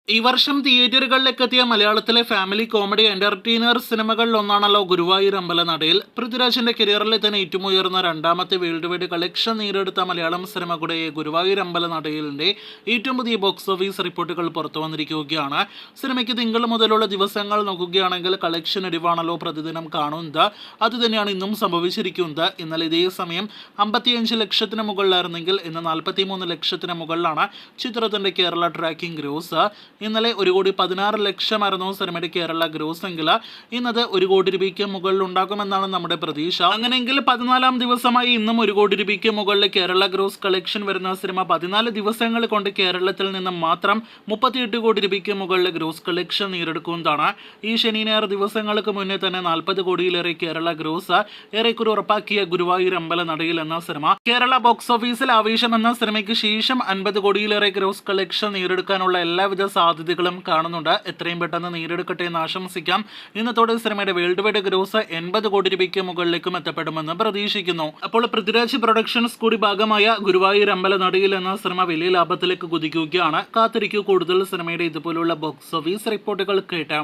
ഈ വർഷം തിയേറ്ററുകളിലേക്ക് എത്തിയ മലയാളത്തിലെ ഫാമിലി കോമഡി എന്റർടൈനർ സിനിമകളിൽ ഒന്നാണല്ലോ ഗുരുവായൂർ അമ്പലനടയിൽ. പൃഥ്വിരാജിന്റെ കരിയറിലെ തന്നെ ഏറ്റവും ഉയർന്ന രണ്ടാമത്തെ വേൾഡ് വൈഡ് കളക്ഷൻ നേടിയെടുത്ത മലയാളം സിനിമ കൂടെ ഗുരുവായൂർ അമ്പലനടയിലിന്റെ ഏറ്റവും പുതിയ ബോക്സ് ഓഫീസ് റിപ്പോർട്ടുകൾ പുറത്തു വന്നിരിക്കുകയാണ്. സിനിമയ്ക്ക് തിങ്കൾ മുതലുള്ള ദിവസങ്ങൾ നോക്കുകയാണെങ്കിൽ കളക്ഷൻ ഇടിവാണല്ലോ പ്രതിദിനം കാണുന്നത്. അതുതന്നെയാണ് ഇന്നും സംഭവിച്ചിരിക്കുന്നത്. ഇന്നലെ ഇതേ സമയം 55 ലക്ഷത്തിന് മുകളിലായിരുന്നെങ്കിൽ ഇന്ന് 43 ലക്ഷത്തിന് മുകളിലാണ് ചിത്രത്തിന്റെ കേരള ട്രാക്കിംഗ് ഗ്രോസ്. ഇന്നലെ 1,16,00,000 സിനിമയുടെ കേരള ഗ്രോസ് എങ്കിൽ ഇന്നത് 1 കോടി രൂപയ്ക്ക് മുകളിൽ ഉണ്ടാകുമെന്നാണ് നമ്മുടെ പ്രതീക്ഷ. അങ്ങനെയെങ്കിൽ 14-ാം ദിവസമായി ഇന്നും 1 കോടി രൂപയ്ക്ക് മുകളിൽ കേരള ഗ്രോസ് കളക്ഷൻ വരുന്ന സിനിമ 14 ദിവസങ്ങൾ കൊണ്ട് കേരളത്തിൽ നിന്ന് മാത്രം 38 കോടി രൂപയ്ക്ക് മുകളിൽ ഗ്രോസ് കളക്ഷൻ നേടിയെടുക്കുന്നതാണ്. ഈ ശനി ഞായർ ദിവസങ്ങൾക്ക് മുന്നേ തന്നെ 40 കോടിയിലേറെ കേരള ഗ്രോസ് ഏറെക്കുറെ ഉറപ്പാക്കിയ ഗുരുവായൂർ അമ്പലനടയിൽ എന്ന സിനിമ കേരള ബോക്സ് ഓഫീസിൽ ആവേശം എന്ന സിനിമയ്ക്ക് ശേഷം 50 കോടിയിലേറെ ഗ്രോസ് കളക്ഷൻ നേടിയെടുക്കാനുള്ള എല്ലാവിധ സാധ്യതകളും കാണുന്നുണ്ട്. എത്രയും പെട്ടെന്ന് നേടിയെടുക്കട്ടെ എന്ന് ആശംസിക്കാം. ഇന്നത്തോടെ സിനിമയുടെ വേൾഡ് വൈഡ് ഗ്രോസ് 80 കോടി രൂപയ്ക്ക് മുകളിലേക്കും എത്തപ്പെടുമെന്ന് പ്രതീക്ഷിക്കുന്നു. അപ്പോൾ പൃഥ്വിരാജ് പ്രൊഡക്ഷൻസ് കൂടി ഭാഗമായ ഗുരുവായൂർ അമ്പലനടയിൽ എന്ന സിനിമ വലിയ ലാഭത്തിലേക്ക് കുതിക്കുകയാണ്. കാത്തിരിക്കൂ കൂടുതൽ സിനിമയുടെ ഇതുപോലുള്ള ബോക്സ് ഓഫീസ് റിപ്പോർട്ടുകൾ കേട്ടാം.